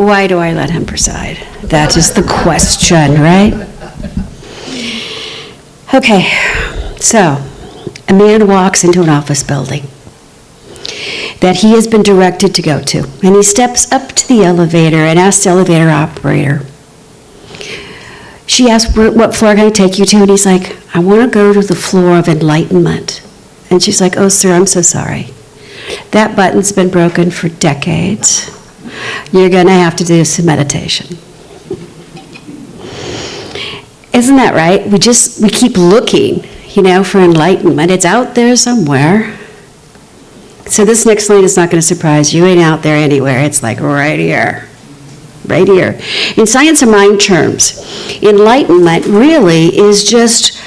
Why do I let him preside? That is the question, right? Okay, so a man walks into an office building that he has been directed to go to. And he steps up to the elevator and asks the elevator operator. She asks, what floor can I take you to? And he's like, I want to go to the floor of enlightenment. And she's like, oh, sir, I'm so sorry. That button's been broken for decades. You're going to have to do some meditation. Isn't that right? We keep looking, for enlightenment. It's out there somewhere. So this next line is not going to surprise you. It ain't out there anywhere. It's like right here. Right here. In science of mind terms, enlightenment really is just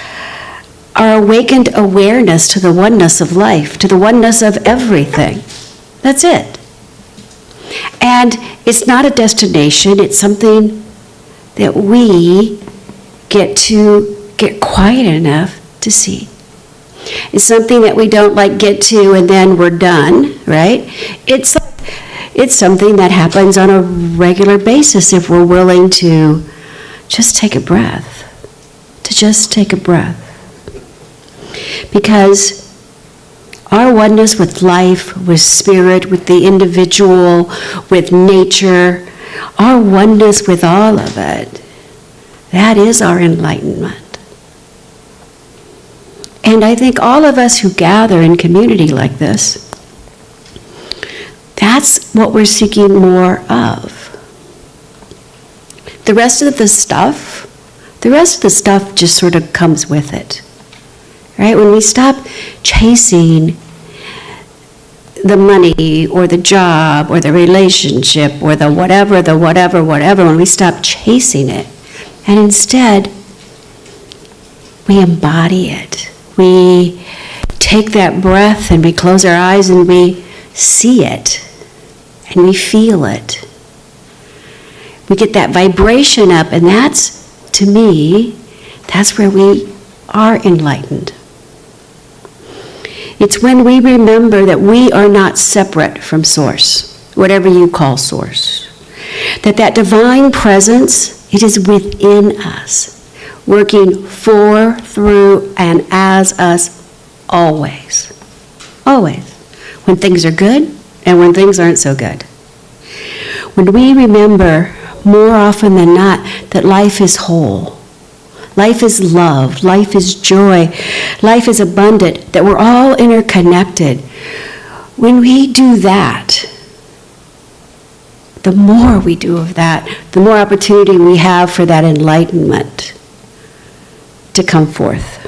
our awakened awareness to the oneness of life, to the oneness of everything. That's it. And it's not a destination. It's something that we get to get quiet enough to see. It's something that we don't get to and then we're done, right? It's something that happens on a regular basis if we're willing to just take a breath. Because our oneness with life, with spirit, with the individual, with nature, our oneness with all of it, that is our enlightenment. And I think all of us who gather in community like this, that's what we're seeking more of. The rest of the stuff just sort of comes with it. Right? When we stop chasing the money or the job or the relationship or the whatever, when we stop chasing it, and instead we embody it. We take that breath and we close our eyes and we see it and we feel it. We get that vibration up, and that's, to me, that's where we are enlightened. It's when we remember that we are not separate from Source, whatever you call Source. That divine presence, it is within us, working for, through, and as us always. Always. When things are good and when things aren't so good. When we remember more often than not that life is whole, life is love, life is joy, life is abundant, that we're all interconnected. When we do that, the more we do of that, the more opportunity we have for that enlightenment to come forth.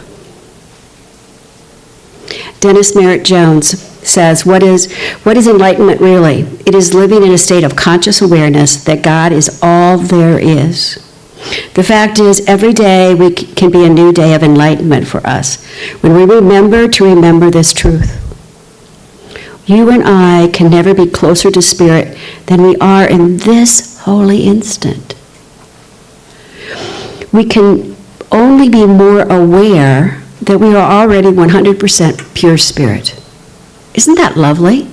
Dennis Merritt Jones says, what is enlightenment really? It is living in a state of conscious awareness that God is all there is. The fact is, every day can be a new day of enlightenment for us when we remember to remember this truth. You and I can never be closer to Spirit than we are in this holy instant. We can only be more aware that we are already 100% pure Spirit. Isn't that lovely?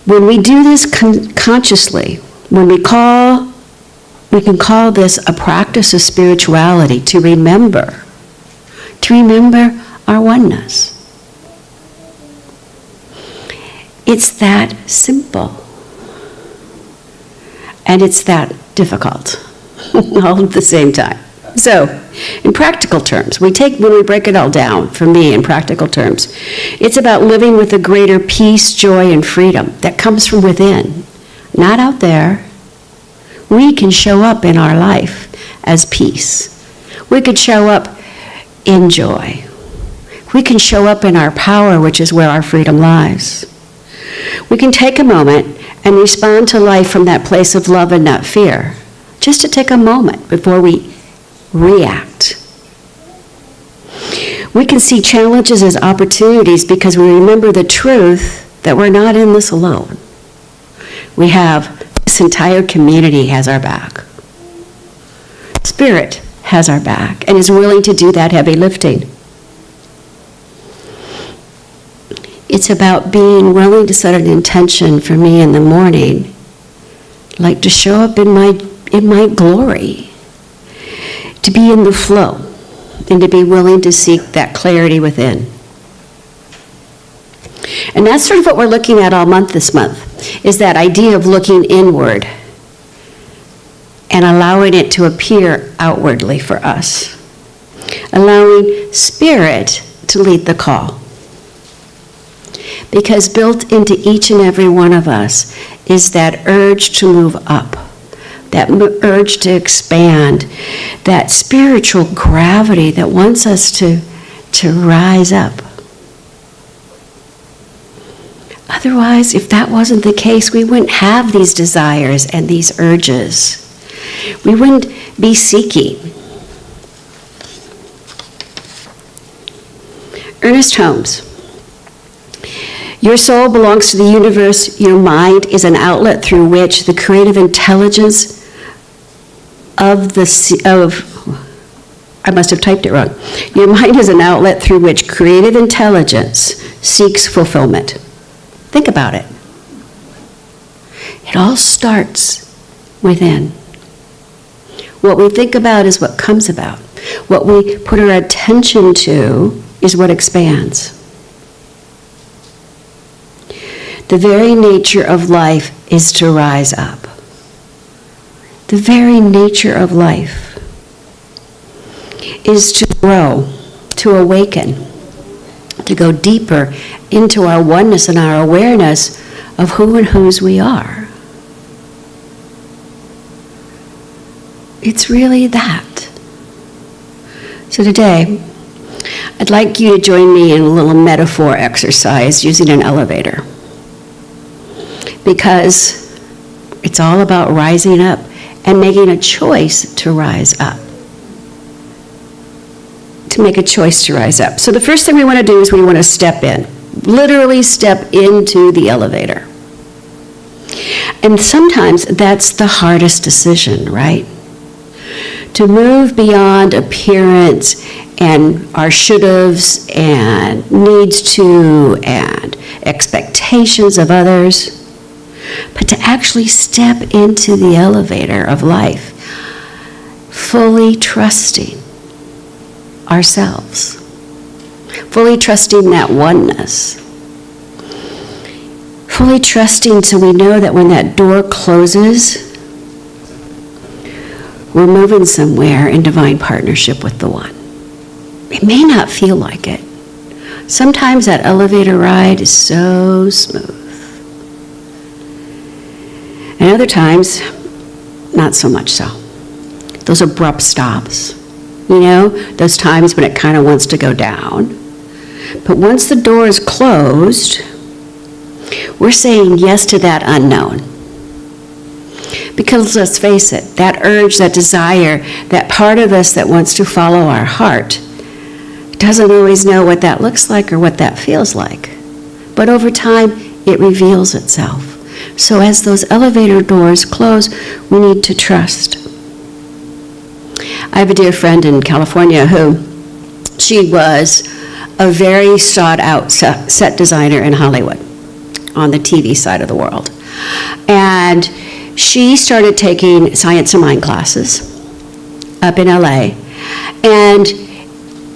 When we do this consciously, we can call this a practice of spirituality, to remember our oneness. It's that simple. And it's that difficult, all at the same time. So, in practical terms, when we break it all down, for me, in practical terms, it's about living with a greater peace, joy, and freedom that comes from within, not out there. We can show up in our life as peace. We could show up in joy. We can show up in our power, which is where our freedom lies. We can take a moment and respond to life from that place of love and not fear, just to take a moment before we react. We can see challenges as opportunities because we remember the truth that we're not in this alone. This entire community has our back. Spirit has our back and is willing to do that heavy lifting. It's about being willing to set an intention for me in the morning like to show up in my glory, to be in the flow, and to be willing to seek that clarity within. And that's sort of what we're looking at all month this month, is that idea of looking inward and allowing it to appear outwardly for us. Allowing Spirit to lead the call. Because built into each and every one of us is that urge to move up, that urge to expand, that spiritual gravity that wants us to rise up. Otherwise, if that wasn't the case, we wouldn't have these desires and these urges. We wouldn't be seeking. Ernest Holmes. Your soul belongs to the universe. Your mind is an outlet through which the creative intelligence I must have typed it wrong. Your mind is an outlet through which creative intelligence seeks fulfillment. Think about it. It all starts within. What we think about is what comes about. What we put our attention to is what expands. The very nature of life is to rise up. The very nature of life is to grow, to awaken, to go deeper into our oneness and our awareness of who and whose we are. It's really that. So today, I'd like you to join me in a little metaphor exercise using an elevator. Because it's all about rising up and making a choice to rise up. To make a choice to rise up. So the first thing we want to do is we want to step in. Literally step into the elevator. And sometimes that's the hardest decision, right? To move beyond appearance and our should-haves and needs to and expectations of others, but to actually step into the elevator of life, fully trusting ourselves, fully trusting that oneness, fully trusting so we know that when that door closes, we're moving somewhere in divine partnership with the one. It may not feel like it. Sometimes that elevator ride is so smooth. And other times, not so much so. Those abrupt stops, those times when it kind of wants to go down. But once the door is closed, we're saying yes to that unknown. Because let's face it, that urge, that desire, that part of us that wants to follow our heart doesn't always know what that looks like or what that feels like. But over time, it reveals itself. So as those elevator doors close, we need to trust. I have a dear friend in California who, she was a very sought-out set designer in Hollywood, on the TV side of the world. And she started taking Science of Mind classes up in LA. And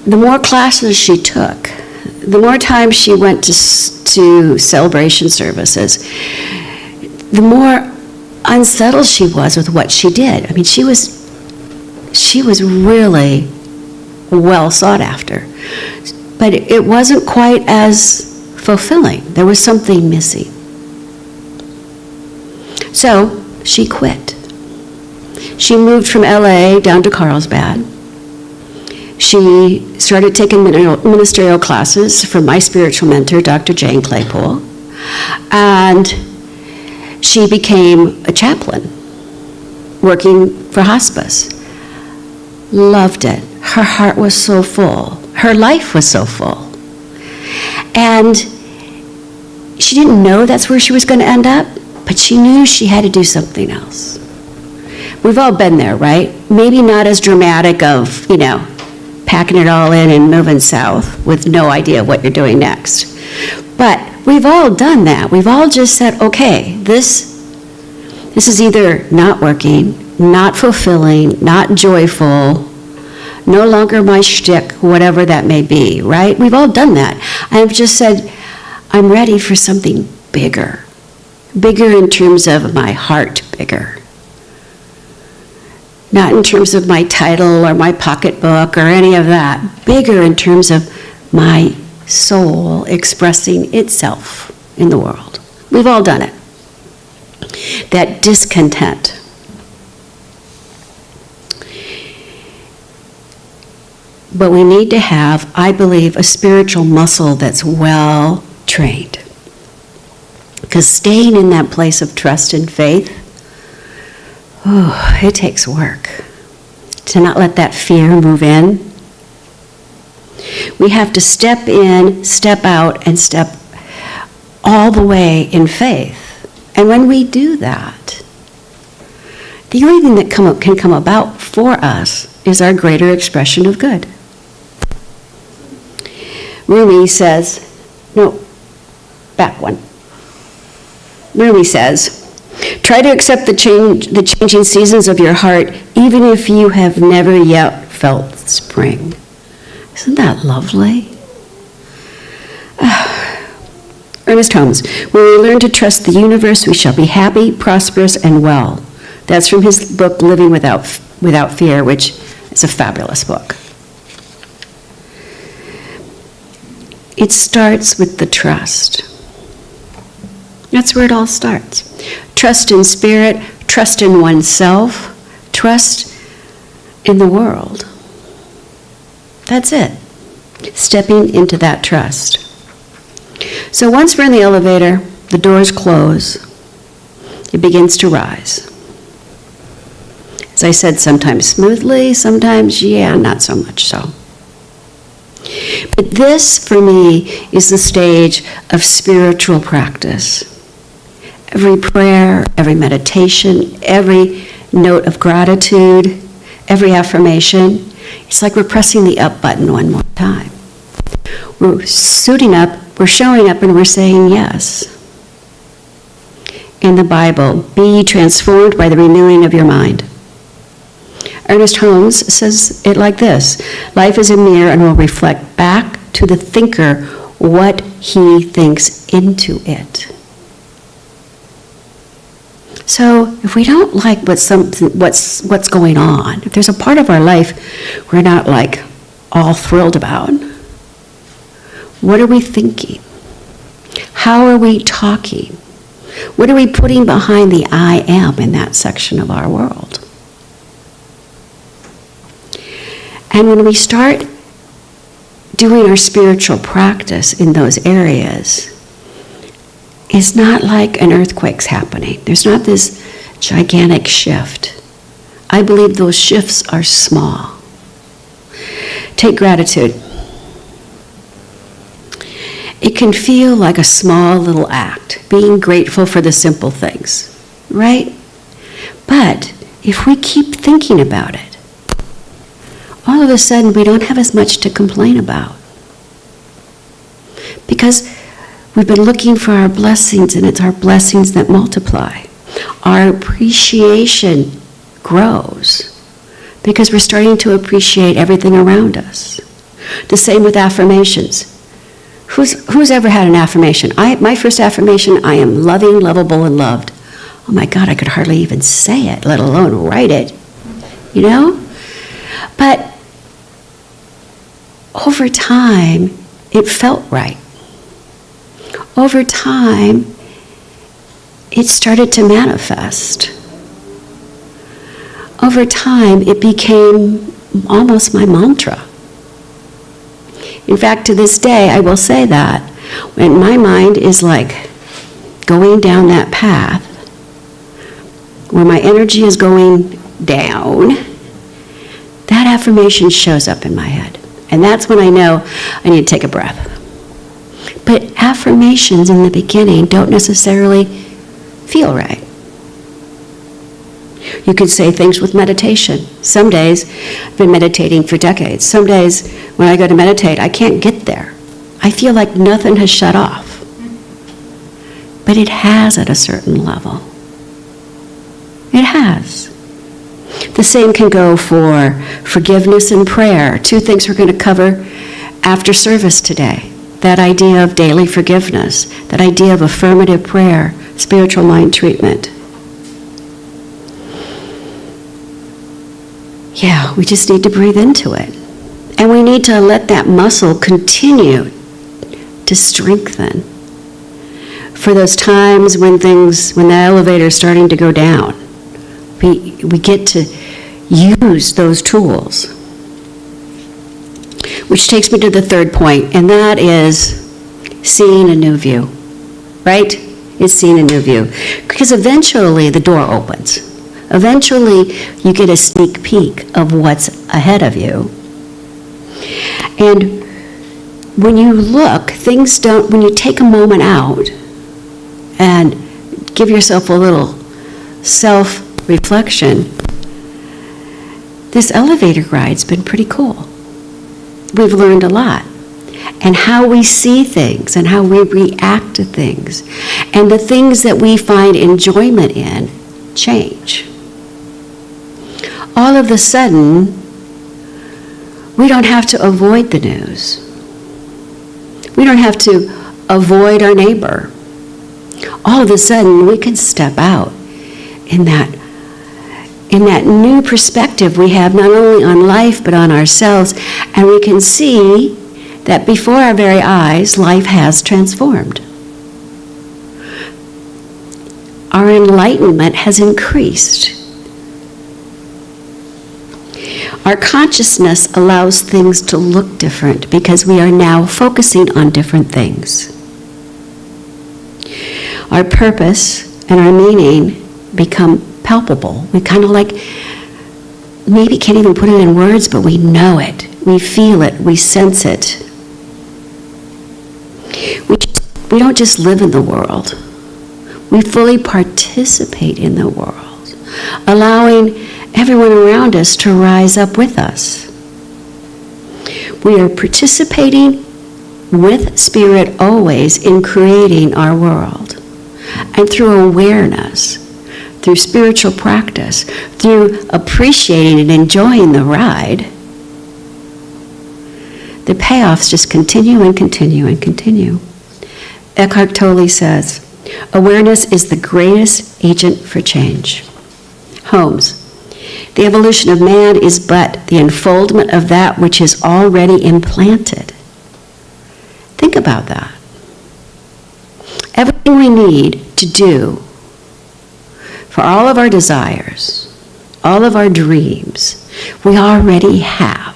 the more classes she took, the more time she went to celebration services, the more unsettled she was with what she did. I mean, she was really well sought after. But it wasn't quite as fulfilling. There was something missing. So she quit. She moved from LA down to Carlsbad. She started taking ministerial classes from my spiritual mentor, Dr. Jane Claypool. And she became a chaplain, working for hospice. Loved it. Her heart was so full. Her life was so full. And she didn't know that's where she was going to end up, but she knew she had to do something else. We've all been there, right? Maybe not as dramatic of, packing it all in and moving south with no idea what you're doing next. But we've all done that. We've all just said, okay, this This is either not working, not fulfilling, not joyful, no longer my shtick, whatever that may be, right? We've all done that. I've just said, I'm ready for something bigger. Bigger in terms of my heart, bigger. Not in terms of my title or my pocketbook or any of that. Bigger in terms of my soul expressing itself in the world. We've all done it. That discontent. But we need to have, I believe, a spiritual muscle that's well trained. Because staying in that place of trust and faith, it takes work. To not let that fear move in. We have to step in, step out, and step all the way in faith. And when we do that, the only thing that can come about for us is our greater expression of good. Rumi says, Rumi says, try to accept the changing seasons of your heart, even if you have never yet felt spring. Isn't that lovely? Ernest Holmes, when we learn to trust the universe, we shall be happy, prosperous, and well. That's from his book, Living Without Fear, which is a fabulous book. It starts with the trust. That's where it all starts. Trust in spirit, trust in oneself, trust in the world. That's it. Stepping into that trust. So once we're in the elevator, the doors close, it begins to rise. As I said, sometimes smoothly, sometimes, not so much so. But this, for me, is the stage of spiritual practice. Every prayer, every meditation, every note of gratitude, every affirmation, it's like we're pressing the up button one more time. We're suiting up, we're showing up, and we're saying yes. In the Bible, be transformed by the renewing of your mind. Ernest Holmes says it like this: life is a mirror and will reflect back to the thinker what he thinks into it. So if we don't like what's going on, if there's a part of our life we're not like all thrilled about, what are we thinking? How are we talking? What are we putting behind the I am in that section of our world? And when we start doing our spiritual practice in those areas, it's not like an earthquake's happening. There's not this gigantic shift. I believe those shifts are small. Take gratitude. It can feel like a small little act, being grateful for the simple things, right? But if we keep thinking about it, all of a sudden we don't have as much to complain about. Because we've been looking for our blessings, and it's our blessings that multiply. Our appreciation grows because we're starting to appreciate everything around us. The same with affirmations. Who's ever had an affirmation? My first affirmation, I am loving, lovable, and loved. Oh my God, I could hardly even say it, let alone write it. You know? But over time, it felt right. Over time, it started to manifest. Over time, it became almost my mantra. In fact, to this day, I will say that when my mind is like going down that path, where my energy is going down, that affirmation shows up in my head. And that's when I know I need to take a breath. But affirmations in the beginning don't necessarily feel right. You could say things with meditation. Some days, I've been meditating for decades. Some days, when I go to meditate, I can't get there. I feel like nothing has shut off. But it has at a certain level. It has. The same can go for forgiveness and prayer, two things we're going to cover after service today. That idea of daily forgiveness, that idea of affirmative prayer, spiritual mind treatment. Yeah, we just need to breathe into it. And we need to let that muscle continue to strengthen for those times when the elevator is starting to go down. We get to use those tools. Which takes me to the third point, and that is seeing a new view, right? It's seeing a new view. Because eventually the door opens. Eventually you get a sneak peek of what's ahead of you. And when you look, when you take a moment out and give yourself a little self-reflection, this elevator ride's been pretty cool. We've learned a lot. And how we see things and how we react to things and the things that we find enjoyment in change. All of a sudden, we don't have to avoid the news. We don't have to avoid our neighbor. All of a sudden, we can step out in that new perspective we have not only on life but on ourselves, and we can see that before our very eyes, life has transformed. Our enlightenment has increased. Our consciousness allows things to look different because we are now focusing on different things. Our purpose and our meaning become palpable. We kind of maybe can't even put it in words, but we know it. We feel it. We sense it. We don't just live in the world. We fully participate in the world, allowing everyone around us to rise up with us. We are participating with Spirit always in creating our world. And through awareness, through spiritual practice, through appreciating and enjoying the ride, the payoffs just continue and continue and continue. Eckhart Tolle says, awareness is the greatest agent for change. Holmes, the evolution of man is but the unfoldment of that which is already implanted. Think about that. Everything we need to do for all of our desires, all of our dreams, we already have.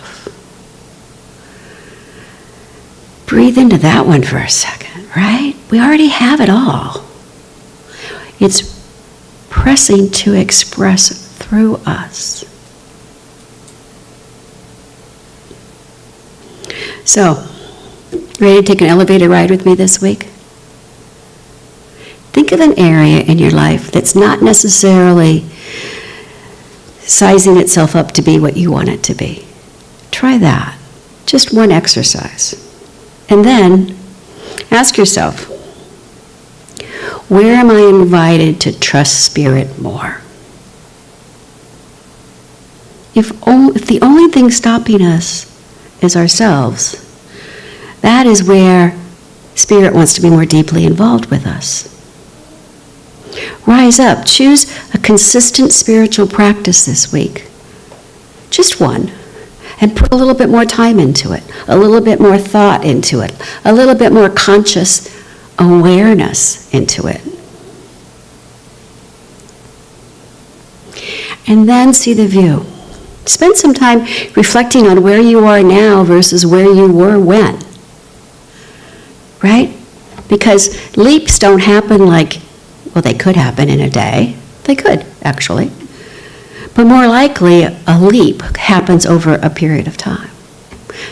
Breathe into that one for a second, right? We already have it all. It's pressing to express through us. So, ready to take an elevator ride with me this week? Think of an area in your life that's not necessarily sizing itself up to be what you want it to be. Try that. Just one exercise. And then ask yourself, where am I invited to trust Spirit more? If the only thing stopping us is ourselves, that is where Spirit wants to be more deeply involved with us. Rise up. Choose a consistent spiritual practice this week. Just one. And put a little bit more time into it, a little bit more thought into it, a little bit more conscious awareness into it. And then see the view. Spend some time reflecting on where you are now versus where you were when. Right? Because leaps don't happen they could happen in a day. They could, actually. But more likely, a leap happens over a period of time.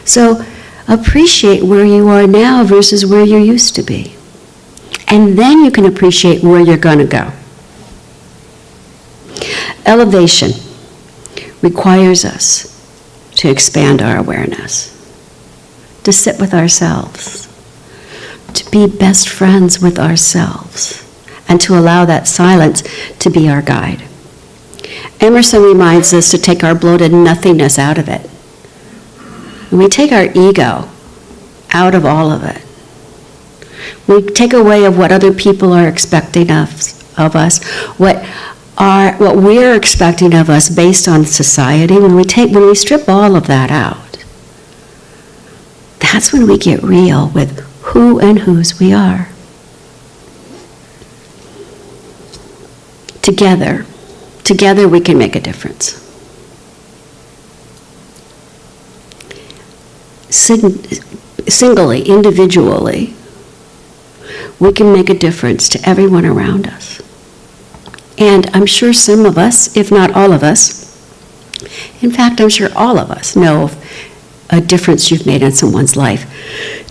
So appreciate where you are now versus where you used to be. And then you can appreciate where you're going to go. Elevation requires us to expand our awareness, to sit with ourselves, to be best friends with ourselves, and to allow that silence to be our guide. Emerson reminds us to take our bloated nothingness out of it. And we take our ego out of all of it. We take away of what other people are expecting of us, what we're expecting of us based on society. When we strip all of that out, that's when we get real with who and whose we are. Together we can make a difference. Singly, individually, we can make a difference to everyone around us. And I'm sure some of us, if not all of us, in fact, I'm sure all of us know a difference you've made in someone's life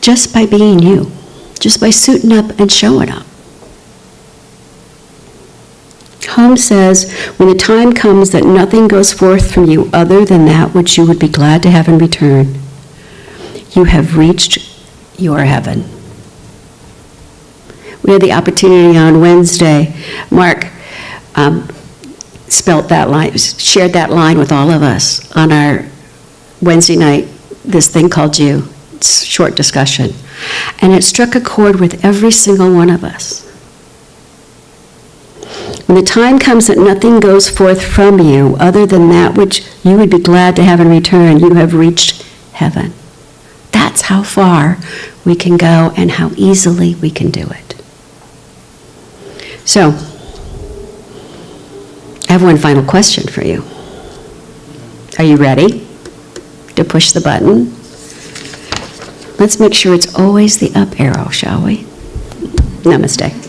just by being you, just by suiting up and showing up. Holmes says, when the time comes that nothing goes forth from you other than that which you would be glad to have in return, you have reached your heaven. We had the opportunity on Wednesday. Mark shared that line with all of us on our Wednesday night, this thing called You, short discussion. And it struck a chord with every single one of us. When the time comes that nothing goes forth from you other than that which you would be glad to have in return, you have reached heaven. That's how far we can go and how easily we can do it. So, I have one final question for you. Are you ready to push the button? Let's make sure it's always the up arrow, shall we? Namaste.